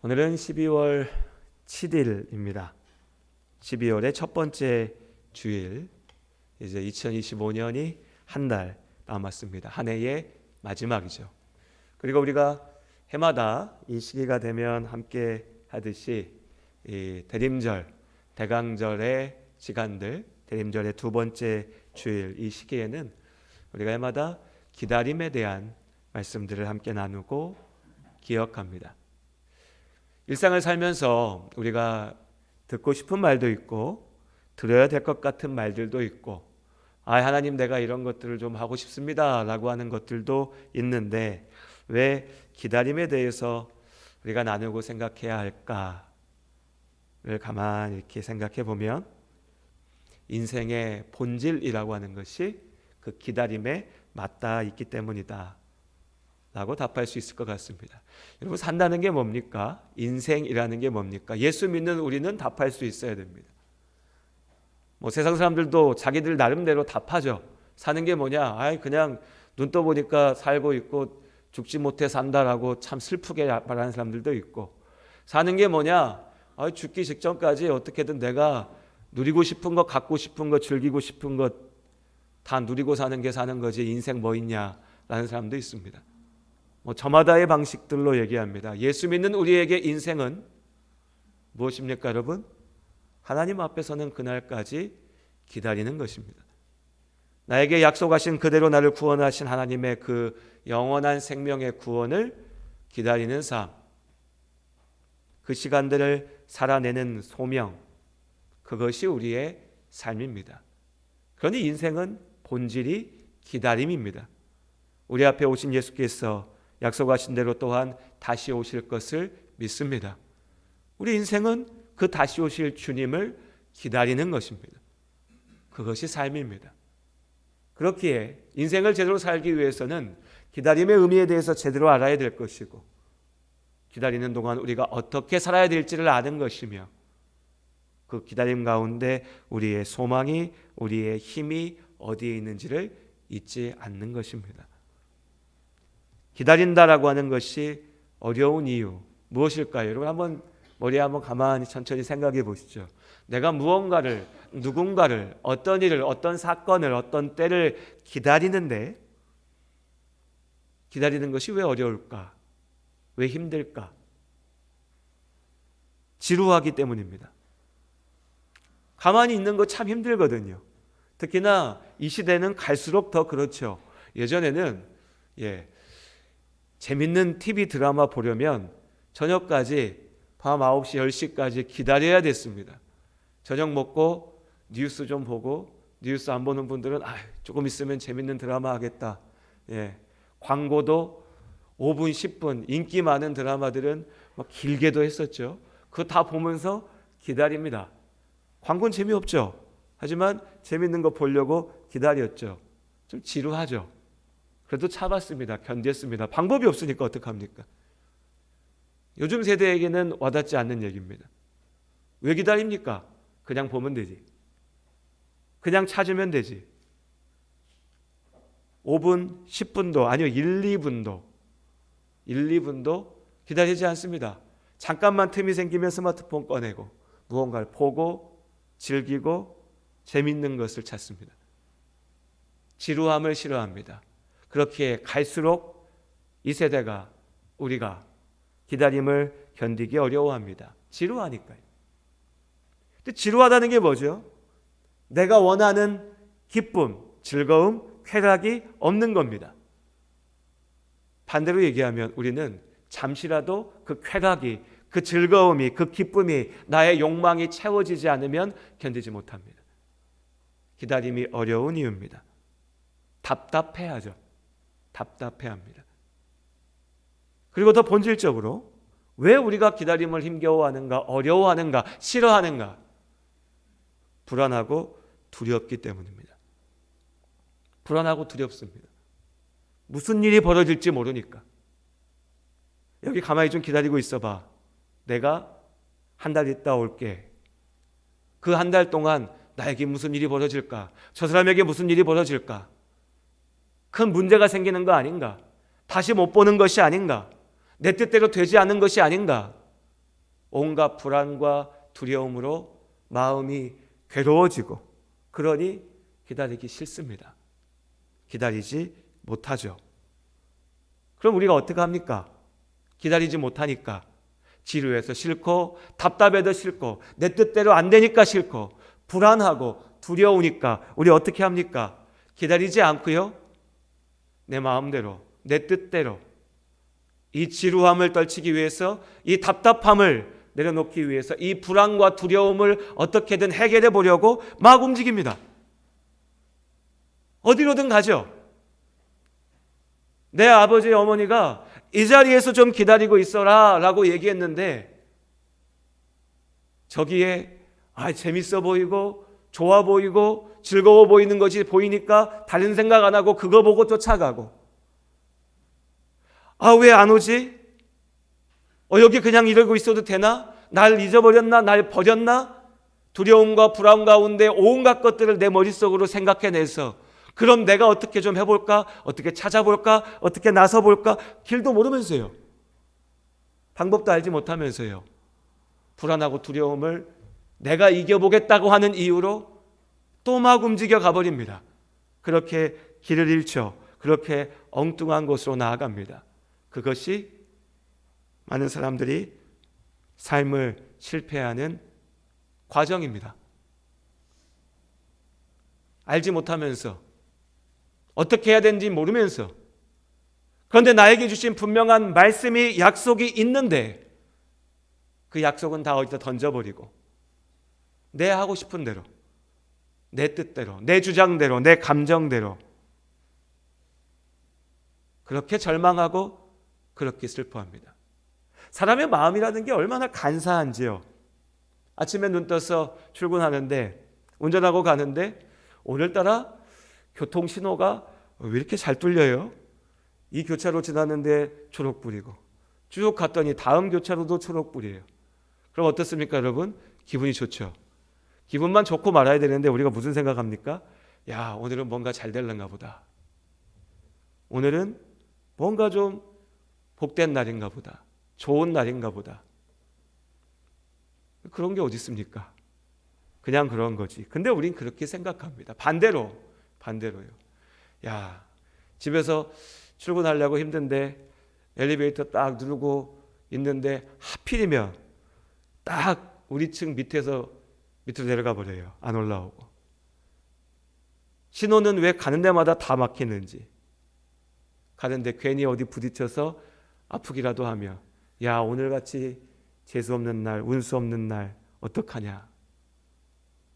오늘은 12월 7일입니다. 12월의 첫 번째 주일, 이제 2025년이 한 달 남았습니다. 한 해의 마지막이죠. 그리고 우리가 해마다 이 시기가 되면 함께 하듯이 이 대림절, 대강절의 시간들, 대림절의 두 번째 주일 이 시기에는 우리가 해마다 기다림에 대한 말씀들을 함께 나누고 기억합니다. 일상을 살면서 우리가 듣고 싶은 말도 있고 들어야 될 것 같은 말들도 있고 하나님 내가 이런 것들을 좀 하고 싶습니다 라고 하는 것들도 있는데 왜 기다림에 대해서 우리가 나누고 생각해야 할까를 가만히 이렇게 생각해 보면 인생의 본질이라고 하는 것이 그 기다림에 맞닿아 있기 때문이다 라고 답할 수 있을 것 같습니다. 여러분, 산다는 게 뭡니까? 인생이라는 게 뭡니까? 예수 믿는 우리는 답할 수 있어야 됩니다. 세상 사람들도 자기들 나름대로 답하죠. 사는 게 뭐냐? 그냥 눈 떠보니까 살고 있고 죽지 못해 산다라고 참 슬프게 말하는 사람들도 있고, 사는 게 뭐냐? 죽기 직전까지 어떻게든 내가 누리고 싶은 것, 갖고 싶은 것, 즐기고 싶은 것 다 누리고 사는 게 사는 거지 인생 뭐 있냐라는 사람도 있습니다. 저마다의 방식들로 얘기합니다. 예수 믿는 우리에게 인생은 무엇입니까, 여러분? 하나님 앞에서는 그날까지 기다리는 것입니다. 나에게 약속하신 그대로 나를 구원하신 하나님의 그 영원한 생명의 구원을 기다리는 삶, 그 시간들을 살아내는 소명, 그것이 우리의 삶입니다. 그러니 인생은 본질이 기다림입니다. 우리 앞에 오신 예수께서 약속하신 대로 또한 다시 오실 것을 믿습니다. 우리 인생은 그 다시 오실 주님을 기다리는 것입니다. 그것이 삶입니다. 그렇기에 인생을 제대로 살기 위해서는 기다림의 의미에 대해서 제대로 알아야 될 것이고, 기다리는 동안 우리가 어떻게 살아야 될지를 아는 것이며, 그 기다림 가운데 우리의 소망이, 우리의 힘이 어디에 있는지를 잊지 않는 것입니다. 기다린다라고 하는 것이 어려운 이유 무엇일까요? 여러분 머리에 한번 가만히 천천히 생각해 보시죠. 내가 무언가를, 누군가를, 어떤 일을, 어떤 사건을, 어떤 때를 기다리는데 기다리는 것이 왜 어려울까? 왜 힘들까? 지루하기 때문입니다. 가만히 있는 거 참 힘들거든요. 특히나 이 시대는 갈수록 더 그렇죠. 예전에는 재밌는 TV 드라마 보려면 저녁까지 밤 9시, 10시까지 기다려야 됐습니다. 저녁 먹고 뉴스 좀 보고, 뉴스 안 보는 분들은 조금 있으면 재밌는 드라마 하겠다. 광고도 5분, 10분, 인기 많은 드라마들은 길게도 했었죠. 그거 다 보면서 기다립니다. 광고는 재미없죠. 하지만 재밌는 거 보려고 기다렸죠. 좀 지루하죠. 그래도 참았습니다. 견뎠습니다. 방법이 없으니까 어떡합니까? 요즘 세대에게는 와닿지 않는 얘기입니다. 왜 기다립니까? 그냥 보면 되지. 그냥 찾으면 되지. 5분, 10분도 아니요 1, 2분도 기다리지 않습니다. 잠깐만 틈이 생기면 스마트폰 꺼내고 무언가를 보고 즐기고 재밌는 것을 찾습니다. 지루함을 싫어합니다. 그렇게 갈수록 이 세대가, 우리가 기다림을 견디기 어려워합니다. 지루하니까요. 근데 지루하다는 게 뭐죠? 내가 원하는 기쁨, 즐거움, 쾌락이 없는 겁니다. 반대로 얘기하면 우리는 잠시라도 그 쾌락이, 그 즐거움이, 그 기쁨이, 나의 욕망이 채워지지 않으면 견디지 못합니다. 기다림이 어려운 이유입니다. 답답해하죠. 답답해합니다. 그리고 더 본질적으로 왜 우리가 기다림을 힘겨워하는가, 어려워하는가, 싫어하는가? 불안하고 두렵기 때문입니다. 불안하고 두렵습니다. 무슨 일이 벌어질지 모르니까. 여기 가만히 좀 기다리고 있어봐. 내가 한 달 있다 올게. 그 한 달 동안 나에게 무슨 일이 벌어질까? 저 사람에게 무슨 일이 벌어질까? 큰 문제가 생기는 거 아닌가? 다시 못 보는 것이 아닌가? 내 뜻대로 되지 않은 것이 아닌가? 온갖 불안과 두려움으로 마음이 괴로워지고, 그러니 기다리기 싫습니다. 기다리지 못하죠. 그럼 우리가 어떻게 합니까? 기다리지 못하니까 지루해서 싫고, 답답해도 싫고, 내 뜻대로 안 되니까 싫고, 불안하고 두려우니까 우리 어떻게 합니까? 기다리지 않고요, 내 마음대로, 내 뜻대로 이 지루함을 떨치기 위해서, 이 답답함을 내려놓기 위해서 이 불안과 두려움을 어떻게든 해결해 보려고 막 움직입니다. 어디로든 가죠. 내 아버지 어머니가 이 자리에서 좀 기다리고 있어라 라고 얘기했는데, 저기에 재밌어 보이고 좋아 보이고 즐거워 보이는 것이 보이니까 다른 생각 안 하고 그거 보고 쫓아가고, 왜 안 오지? 여기 그냥 이러고 있어도 되나? 날 잊어버렸나? 날 버렸나? 두려움과 불안 가운데 온갖 것들을 내 머릿속으로 생각해내서, 그럼 내가 어떻게 좀 해볼까? 어떻게 찾아볼까? 어떻게 나서볼까? 길도 모르면서요, 방법도 알지 못하면서요, 불안하고 두려움을 내가 이겨보겠다고 하는 이유로 또 막 움직여 가버립니다. 그렇게 길을 잃죠. 그렇게 엉뚱한 곳으로 나아갑니다. 그것이 많은 사람들이 삶을 실패하는 과정입니다. 알지 못하면서, 어떻게 해야 되는지 모르면서, 그런데 나에게 주신 분명한 말씀이, 약속이 있는데 그 약속은 다 어디다 던져버리고 내 하고 싶은 대로, 내 뜻대로, 내 주장대로, 내 감정대로 그렇게 절망하고 그렇게 슬퍼합니다. 사람의 마음이라는 게 얼마나 간사한지요. 아침에 눈 떠서 출근하는데, 운전하고 가는데 오늘따라 교통신호가 왜 이렇게 잘 뚫려요? 이 교차로 지났는데 초록불이고, 쭉 갔더니 다음 교차로도 초록불이에요. 그럼 어떻습니까, 여러분? 기분이 좋죠. 기분만 좋고 말아야 되는데 우리가 무슨 생각합니까? 야, 오늘은 뭔가 잘 될런가 보다. 오늘은 뭔가 좀 복된 날인가 보다. 좋은 날인가 보다. 그런 게 어디 있습니까? 그냥 그런 거지. 근데 우린 그렇게 생각합니다. 반대로요. 야, 집에서 출근하려고 힘든데 엘리베이터 딱 누르고 있는데 하필이면 딱 우리 층 밑에서 밑으로 내려가 버려요. 안 올라오고. 신호는 왜 가는 데마다 다 막히는지. 가는데 괜히 어디 부딪혀서 아프기라도 하며, 야, 오늘같이 재수 없는 날, 운수 없는 날 어떡하냐.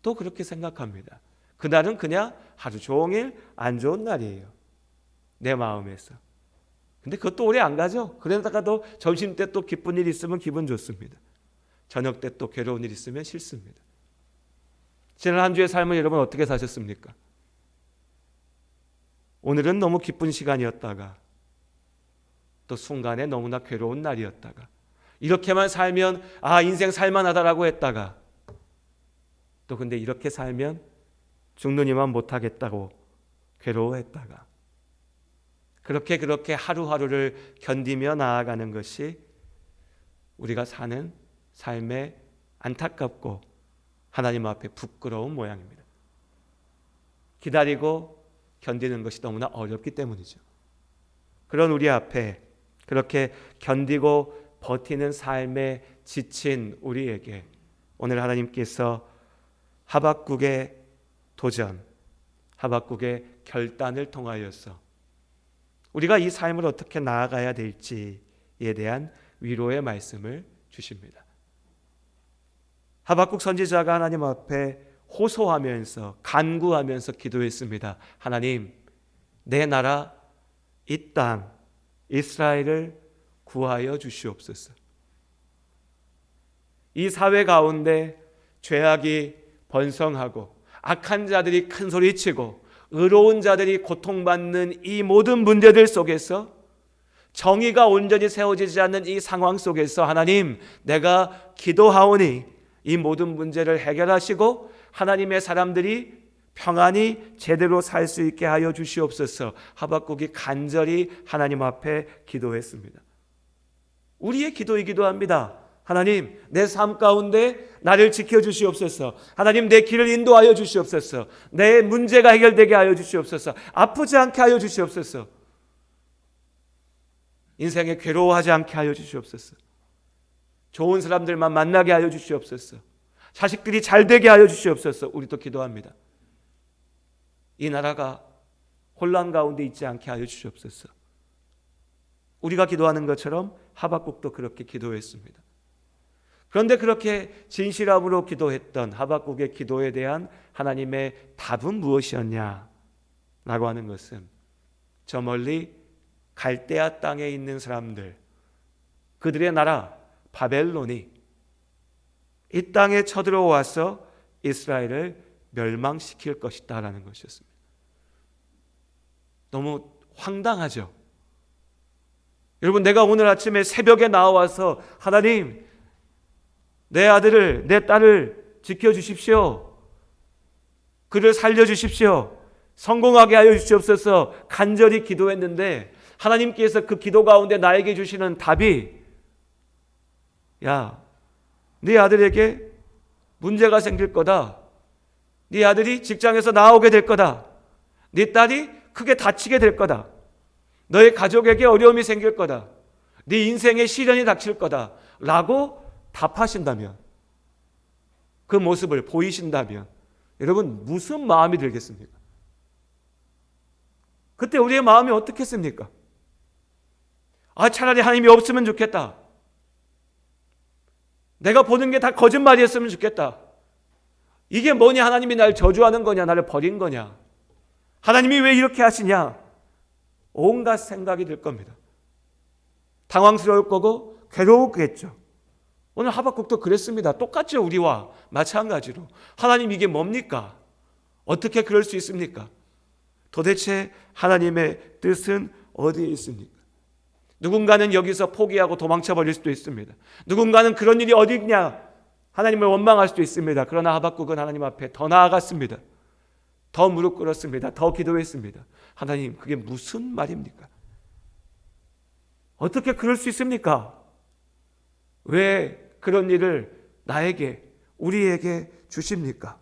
또 그렇게 생각합니다. 그날은 그냥 하루 종일 안 좋은 날이에요, 내 마음에서. 근데 그것도 오래 안 가죠. 그러다가도 점심때 또 기쁜 일 있으면 기분 좋습니다. 저녁 때 또 괴로운 일 있으면 싫습니다. 지난 한 주의 삶을 여러분 어떻게 사셨습니까? 오늘은 너무 기쁜 시간이었다가 또 순간에 너무나 괴로운 날이었다가, 이렇게만 살면 인생 살만하다라고 했다가, 또 근데 이렇게 살면 죽느니만 못하겠다고 괴로워했다가, 그렇게 하루하루를 견디며 나아가는 것이 우리가 사는 삶의 안타깝고 하나님 앞에 부끄러운 모양입니다. 기다리고 견디는 것이 너무나 어렵기 때문이죠. 그런 우리 앞에 그렇게 견디고 버티는 삶에 지친 우리에게 오늘 하나님께서 하박국의 도전, 하박국의 결단을 통하여서 우리가 이 삶을 어떻게 나아가야 될지에 대한 위로의 말씀을 주십니다. 하박국 선지자가 하나님 앞에 호소하면서 간구하면서 기도했습니다. 하나님, 내 나라 이 땅 이스라엘을 구하여 주시옵소서. 이 사회 가운데 죄악이 번성하고 악한 자들이 큰 소리치고 의로운 자들이 고통받는 이 모든 문제들 속에서, 정의가 온전히 세워지지 않는 이 상황 속에서 하나님, 내가 기도하오니 이 모든 문제를 해결하시고 하나님의 사람들이 평안히 제대로 살 수 있게 하여 주시옵소서. 하박국이 간절히 하나님 앞에 기도했습니다. 우리의 기도이기도 합니다. 하나님, 내 삶 가운데 나를 지켜주시옵소서. 하나님, 내 길을 인도하여 주시옵소서. 내 문제가 해결되게 하여 주시옵소서. 아프지 않게 하여 주시옵소서. 인생에 괴로워하지 않게 하여 주시옵소서. 좋은 사람들만 만나게 하여 주시옵소서. 자식들이 잘 되게 하여 주시옵소서. 우리도 기도합니다. 이 나라가 혼란 가운데 있지 않게 하여 주시옵소서. 우리가 기도하는 것처럼 하박국도 그렇게 기도했습니다. 그런데 그렇게 진실함으로 기도했던 하박국의 기도에 대한 하나님의 답은 무엇이었냐? 라고 하는 것은 저 멀리 갈대아 땅에 있는 사람들, 그들의 나라 바벨론이 이 땅에 쳐들어와서 이스라엘을 멸망시킬 것이다 라는 것이었습니다. 너무 황당하죠? 여러분, 내가 오늘 아침에 새벽에 나와서 하나님, 내 아들을, 내 딸을 지켜주십시오. 그를 살려주십시오. 성공하게 하여 주시옵소서 간절히 기도했는데 하나님께서 그 기도 가운데 나에게 주시는 답이, 야, 네 아들에게 문제가 생길 거다. 네 아들이 직장에서 나오게 될 거다. 네 딸이 크게 다치게 될 거다. 너의 가족에게 어려움이 생길 거다. 네 인생에 시련이 닥칠 거다. 라고 답하신다면, 그 모습을 보이신다면 여러분 무슨 마음이 들겠습니까? 그때 우리의 마음이 어떻겠습니까? 차라리 하나님이 없으면 좋겠다. 내가 보는 게 다 거짓말이었으면 좋겠다. 이게 뭐냐? 하나님이 나를 저주하는 거냐? 나를 버린 거냐? 하나님이 왜 이렇게 하시냐? 온갖 생각이 들 겁니다. 당황스러울 거고 괴로웠겠죠. 오늘 하박국도 그랬습니다. 똑같죠. 우리와 마찬가지로. 하나님, 이게 뭡니까? 어떻게 그럴 수 있습니까? 도대체 하나님의 뜻은 어디에 있습니까? 누군가는 여기서 포기하고 도망쳐 버릴 수도 있습니다. 누군가는 그런 일이 어디 있냐? 하나님을 원망할 수도 있습니다. 그러나 하박국은 하나님 앞에 더 나아갔습니다. 더 무릎 꿇었습니다. 더 기도했습니다. 하나님, 그게 무슨 말입니까? 어떻게 그럴 수 있습니까? 왜 그런 일을 나에게, 우리에게 주십니까?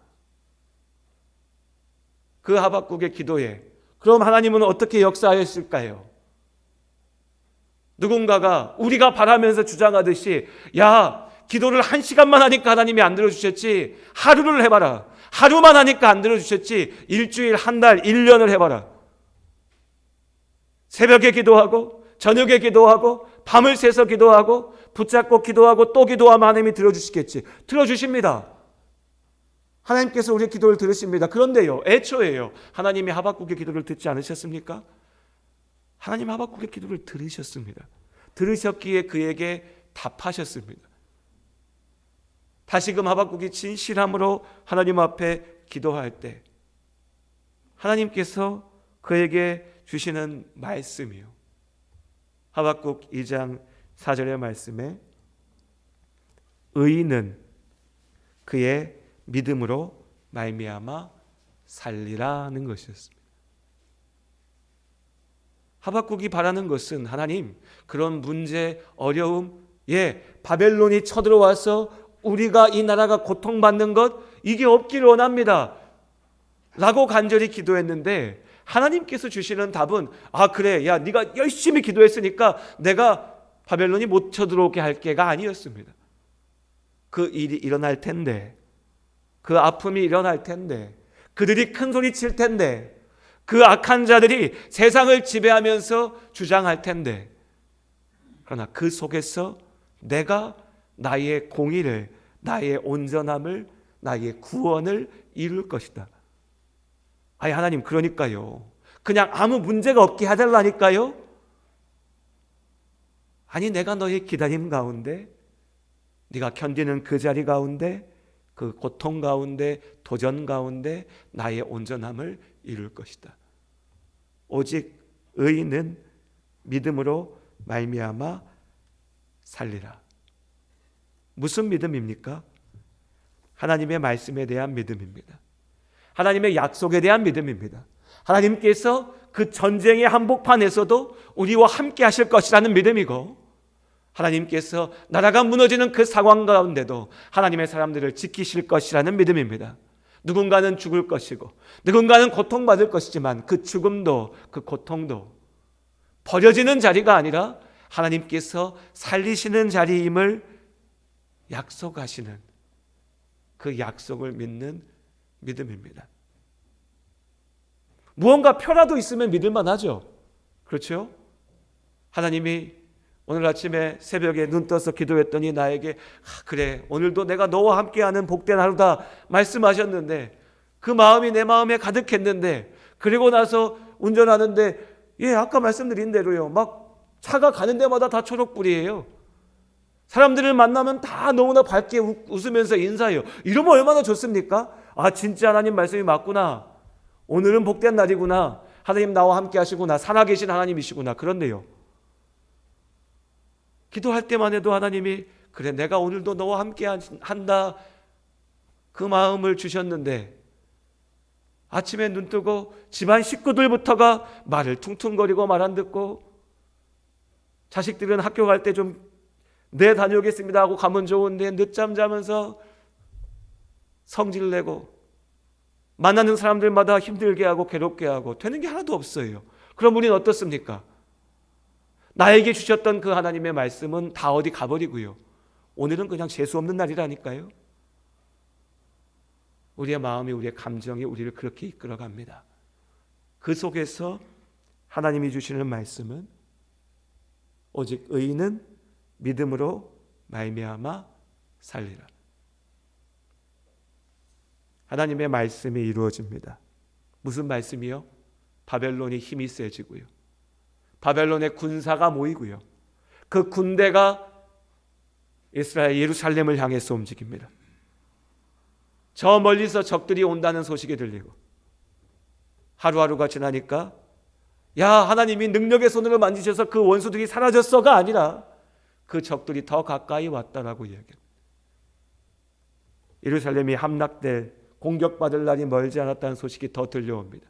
그 하박국의 기도에 그럼 하나님은 어떻게 역사하셨을까요? 누군가가 우리가 바라면서 주장하듯이, 야, 기도를 1시간만 하니까 하나님이 안 들어주셨지, 하루를 해봐라. 하루만 하니까 안 들어주셨지, 일주일, 한 달, 1년을 해봐라. 새벽에 기도하고 저녁에 기도하고 밤을 새서 기도하고 붙잡고 기도하고 또 기도하면 하나님이 들어주시겠지. 들어주십니다. 하나님께서 우리의 기도를 들으십니다. 그런데요, 애초에요, 하나님이 하박국의 기도를 듣지 않으셨습니까? 하나님 하박국의 기도를 들으셨습니다. 들으셨기에 그에게 답하셨습니다. 다시금 하박국이 진실함으로 하나님 앞에 기도할 때 하나님께서 그에게 주시는 말씀이요, 하박국 2장 4절의 말씀에 의인은 그의 믿음으로 말미암아 살리라는 것이었습니다. 하박국이 바라는 것은, 하나님, 그런 문제, 어려움, 바벨론이 쳐들어와서 우리가 이 나라가 고통받는 것, 이게 없기를 원합니다 라고 간절히 기도했는데 하나님께서 주시는 답은, 그래, 야, 네가 열심히 기도했으니까 내가 바벨론이 못 쳐들어오게 할게가 아니었습니다. 그 일이 일어날 텐데, 그 아픔이 일어날 텐데, 그들이 큰 소리 칠 텐데, 그 악한 자들이 세상을 지배하면서 주장할 텐데, 그러나 그 속에서 내가 나의 공의를, 나의 온전함을, 나의 구원을 이룰 것이다. 하나님, 그러니까요, 그냥 아무 문제가 없게 해달라니까요. 내가 너의 기다림 가운데, 네가 견디는 그 자리 가운데, 그 고통 가운데, 도전 가운데 나의 온전함을 이룰 것이다. 오직 의인은 믿음으로 말미암아 살리라. 무슨 믿음입니까? 하나님의 말씀에 대한 믿음입니다. 하나님의 약속에 대한 믿음입니다. 하나님께서 그 전쟁의 한복판에서도 우리와 함께 하실 것이라는 믿음이고, 하나님께서 나라가 무너지는 그 상황 가운데도 하나님의 사람들을 지키실 것이라는 믿음입니다. 누군가는 죽을 것이고 누군가는 고통받을 것이지만 그 죽음도 그 고통도 버려지는 자리가 아니라 하나님께서 살리시는 자리임을 약속하시는 그 약속을 믿는 믿음입니다. 무언가 표라도 있으면 믿을만 하죠. 그렇죠? 하나님이 오늘 아침에 새벽에 눈 떠서 기도했더니 나에게 그래 오늘도 내가 너와 함께하는 복된 하루다 말씀하셨는데 그 마음이 내 마음에 가득했는데 그리고 나서 운전하는데 아까 말씀드린 대로요. 막 차가 가는 데마다 다 초록불이에요. 사람들을 만나면 다 너무나 밝게 웃으면서 인사해요. 이러면 얼마나 좋습니까? 진짜 하나님 말씀이 맞구나. 오늘은 복된 날이구나. 하나님 나와 함께 하시구나. 살아계신 하나님이시구나. 그런데요, 기도할 때만 해도 하나님이 그래 내가 오늘도 너와 함께 한다 그 마음을 주셨는데 아침에 눈 뜨고 집안 식구들부터가 말을 퉁퉁거리고 말 안 듣고 자식들은 학교 갈 때 좀 네 다녀오겠습니다 하고 가면 좋은데 늦잠 자면서 성질 내고 만나는 사람들마다 힘들게 하고 괴롭게 하고 되는 게 하나도 없어요. 그럼 우리는 어떻습니까? 나에게 주셨던 그 하나님의 말씀은 다 어디 가버리고요. 오늘은 그냥 재수 없는 날이라니까요. 우리의 마음이 우리의 감정이 우리를 그렇게 이끌어갑니다. 그 속에서 하나님이 주시는 말씀은 오직 의인은 믿음으로 말미암아 살리라. 하나님의 말씀이 이루어집니다. 무슨 말씀이요? 바벨론이 힘이 세지고요. 바벨론의 군사가 모이고요. 그 군대가 이스라엘 예루살렘을 향해서 움직입니다. 저 멀리서 적들이 온다는 소식이 들리고 하루하루가 지나니까 하나님이 능력의 손으로 만지셔서 그 원수들이 사라졌어가 아니라 그 적들이 더 가까이 왔다라고 이야기합니다. 예루살렘이 함락될 공격받을 날이 멀지 않았다는 소식이 더 들려옵니다.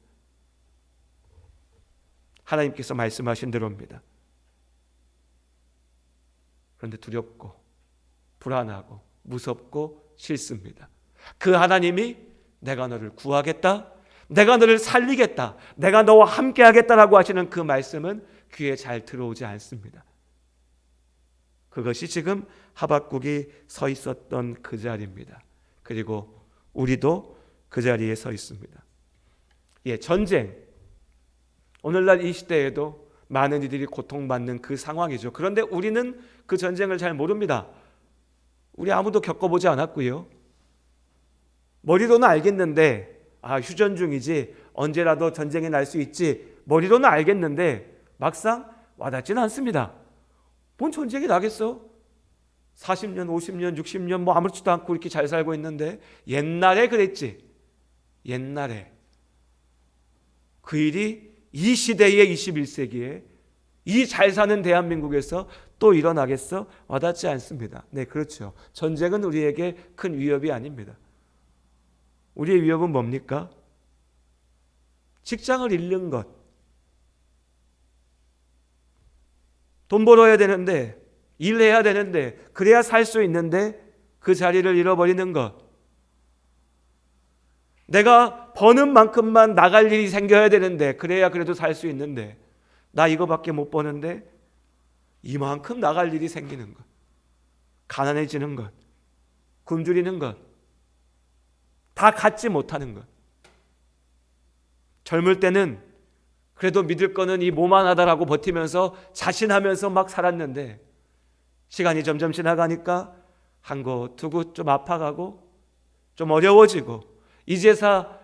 하나님께서 말씀하신 대로입니다. 그런데 두렵고 불안하고 무섭고 싫습니다. 그 하나님이 내가 너를 구하겠다, 내가 너를 살리겠다, 내가 너와 함께 하겠다라고 하시는 그 말씀은 귀에 잘 들어오지 않습니다. 그것이 지금 하박국이 서 있었던 그 자리입니다. 그리고 우리도 그 자리에 서 있습니다. 전쟁, 오늘날 이 시대에도 많은 이들이 고통받는 그 상황이죠. 그런데 우리는 그 전쟁을 잘 모릅니다. 우리 아무도 겪어보지 않았고요. 머리로는 알겠는데 휴전 중이지 언제라도 전쟁이 날 수 있지 머리로는 알겠는데 막상 와닿지는 않습니다. 뭔 전쟁이 나겠어? 40년, 50년, 60년 아무렇지도 않고 이렇게 잘 살고 있는데 옛날에 그랬지. 옛날에 그 일이 이 시대의 21세기에 이 잘 사는 대한민국에서 또 일어나겠어? 와닿지 않습니다. 네, 그렇죠. 전쟁은 우리에게 큰 위협이 아닙니다. 우리의 위협은 뭡니까? 직장을 잃는 것. 돈 벌어야 되는데, 일해야 되는데, 그래야 살 수 있는데 그 자리를 잃어버리는 것. 내가 버는 만큼만 나갈 일이 생겨야 되는데 그래야 그래도 살 수 있는데 나 이거밖에 못 버는데 이만큼 나갈 일이 생기는 것. 가난해지는 것. 굶주리는 것. 다 갖지 못하는 것. 젊을 때는 그래도 믿을 거는 이 몸 하나다라고 버티면서 자신하면서 막 살았는데 시간이 점점 지나가니까 한 곳 두 곳 좀 아파가고 좀 어려워지고 이제서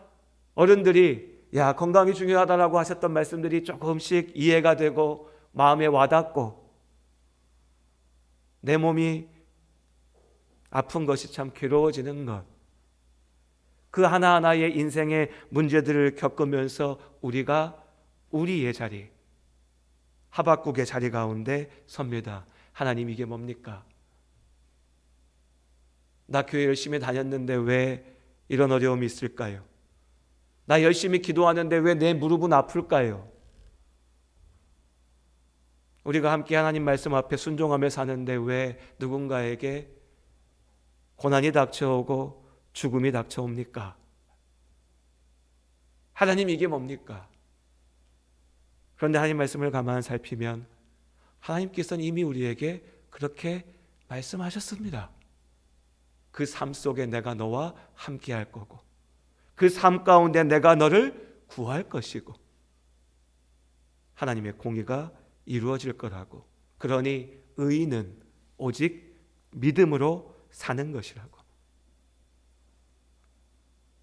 어른들이 건강이 중요하다라고 하셨던 말씀들이 조금씩 이해가 되고 마음에 와닿고 내 몸이 아픈 것이 참 괴로워지는 것. 그 하나하나의 인생의 문제들을 겪으면서 우리가 우리의 자리, 하박국의 자리 가운데 섭니다. 하나님 이게 뭡니까? 나 교회 열심히 다녔는데 왜 이런 어려움이 있을까요? 나 열심히 기도하는데 왜 내 무릎은 아플까요? 우리가 함께 하나님 말씀 앞에 순종하며 사는데 왜 누군가에게 고난이 닥쳐오고 죽음이 닥쳐옵니까? 하나님 이게 뭡니까? 그런데 하나님 말씀을 가만 살피면 하나님께서는 이미 우리에게 그렇게 말씀하셨습니다. 그 삶 속에 내가 너와 함께 할 거고 그 삶 가운데 내가 너를 구할 것이고 하나님의 공의가 이루어질 거라고. 그러니 의인은 오직 믿음으로 사는 것이라고.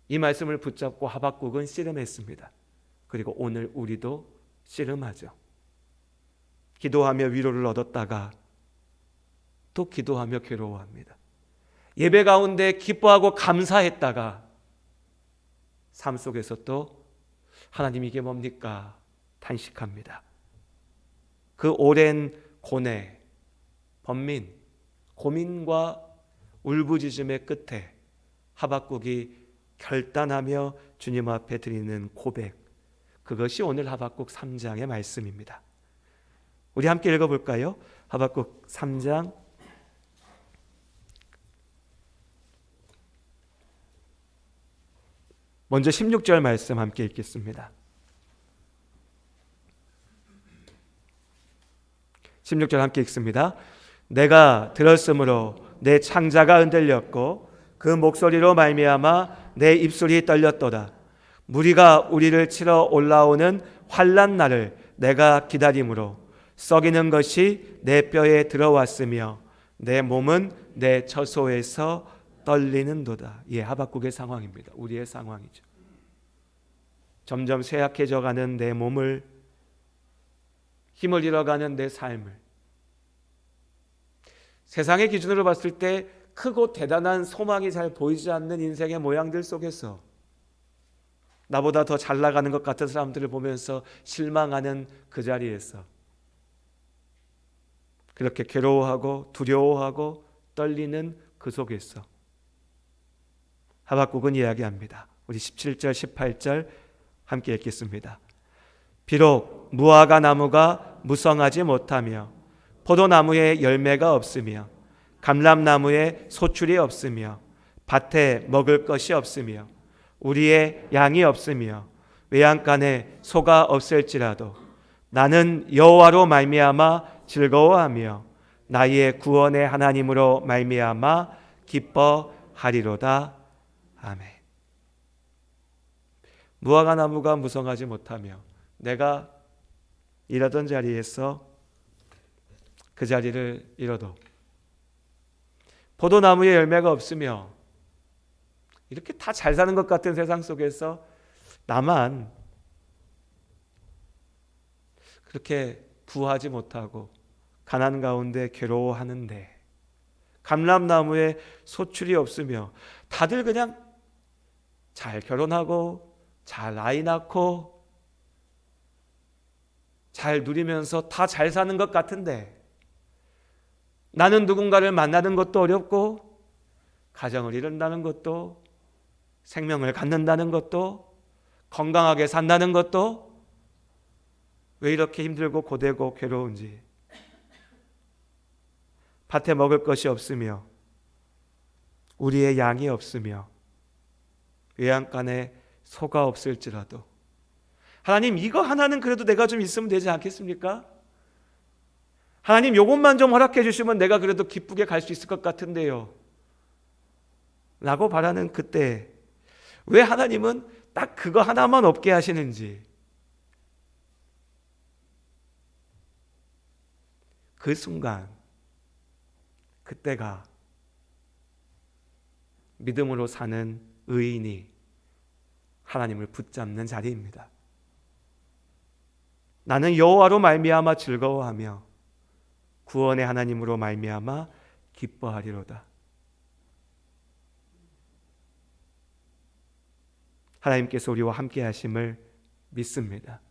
이 말씀을 붙잡고 하박국은 씨름했습니다. 그리고 오늘 우리도 씨름하죠. 기도하며 위로를 얻었다가 또 기도하며 괴로워합니다. 예배 가운데 기뻐하고 감사했다가 삶 속에서 또 하나님 이게 뭡니까? 탄식합니다. 그 오랜 고뇌, 번민, 고민과 울부짖음의 끝에 하박국이 결단하며 주님 앞에 드리는 고백, 그것이 오늘 하박국 3장의 말씀입니다. 우리 함께 읽어볼까요? 하박국 3장 먼저 16절 말씀 함께 읽겠습니다. 16절 함께 읽습니다. 내가 들었으므로 내 창자가 흔들렸고 그 목소리로 말미암아 내 입술이 떨렸도다. 무리가 우리를 치러 올라오는 환난 날을 내가 기다림으로 썩이는 것이 내 뼈에 들어왔으며 내 몸은 내 처소에서 떨리는도다. 예, 하박국의 상황입니다. 우리의 상황이죠. 점점 쇠약해져가는 내 몸을, 힘을 잃어가는 내 삶을, 세상의 기준으로 봤을 때 크고 대단한 소망이 잘 보이지 않는 인생의 모양들 속에서 나보다 더 잘 나가는 것 같은 사람들을 보면서 실망하는 그 자리에서 그렇게 괴로워하고 두려워하고 떨리는 그 속에서 하박국은 이야기합니다. 우리 17절 18절 함께 읽겠습니다. 비록 무화과 나무가 무성하지 못하며 포도나무에 열매가 없으며 감람나무에 소출이 없으며 밭에 먹을 것이 없으며 우리의 양이 없으며 외양간에 소가 없을지라도 나는 여호와로 말미암아 즐거워하며 나의 구원의 하나님으로 말미암아 기뻐하리로다. 아멘. 무화과 나무가 무성하지 못하며 내가 일하던 자리에서 그 자리를 잃어도 포도나무에 열매가 없으며 이렇게 다 잘 사는 것 같은 세상 속에서 나만 그렇게 부하지 못하고 가난 가운데 괴로워하는데 감람나무에 소출이 없으며 다들 그냥 잘 결혼하고 잘 아이 낳고 잘 누리면서 다 잘 사는 것 같은데 나는 누군가를 만나는 것도 어렵고 가정을 이룬다는 것도 생명을 갖는다는 것도 건강하게 산다는 것도 왜 이렇게 힘들고 고되고 괴로운지 밭에 먹을 것이 없으며 우리의 양이 없으며 외양간에 소가 없을지라도 하나님 이거 하나는 그래도 내가 좀 있으면 되지 않겠습니까? 하나님 이것만 좀 허락해 주시면 내가 그래도 기쁘게 갈 수 있을 것 같은데요 라고 바라는 그때 왜 하나님은 딱 그거 하나만 없게 하시는지 그 순간 그때가 믿음으로 사는 의인이 하나님을 붙잡는 자리입니다. 나는 여호와로 말미암아 즐거워하며 구원의 하나님으로 말미암아 기뻐하리로다. 하나님께서 우리와 함께 하심을 믿습니다.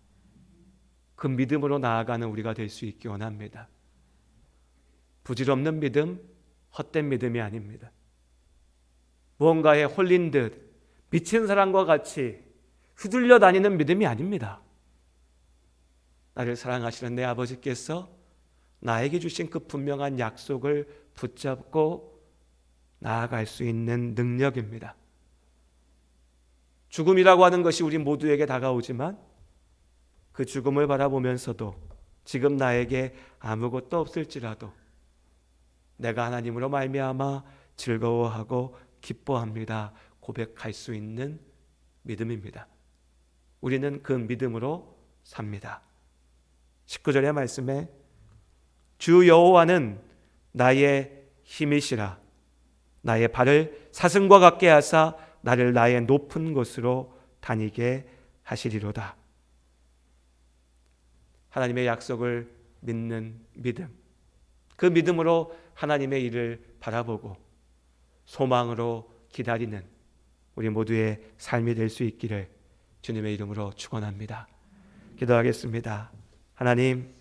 그 믿음으로 나아가는 우리가 될 수 있기 원합니다. 부질없는 믿음, 헛된 믿음이 아닙니다. 무언가에 홀린 듯 미친 사람과 같이 휘둘려 다니는 믿음이 아닙니다. 나를 사랑하시는 내 아버지께서 나에게 주신 그 분명한 약속을 붙잡고 나아갈 수 있는 능력입니다. 죽음이라고 하는 것이 우리 모두에게 다가오지만 그 죽음을 바라보면서도 지금 나에게 아무것도 없을지라도 내가 하나님으로 말미암아 즐거워하고 기뻐합니다 고백할 수 있는 믿음입니다. 우리는 그 믿음으로 삽니다. 19절의 말씀에 주 여호와는 나의 힘이시라 나의 발을 사슴과 같게 하사 나를 나의 높은 곳으로 다니게 하시리로다. 하나님의 약속을 믿는 믿음, 그 믿음으로 하나님의 일을 바라보고 소망으로 기다리는 우리 모두의 삶이 될 수 있기를 주님의 이름으로 축원합니다. 기도하겠습니다. 하나님,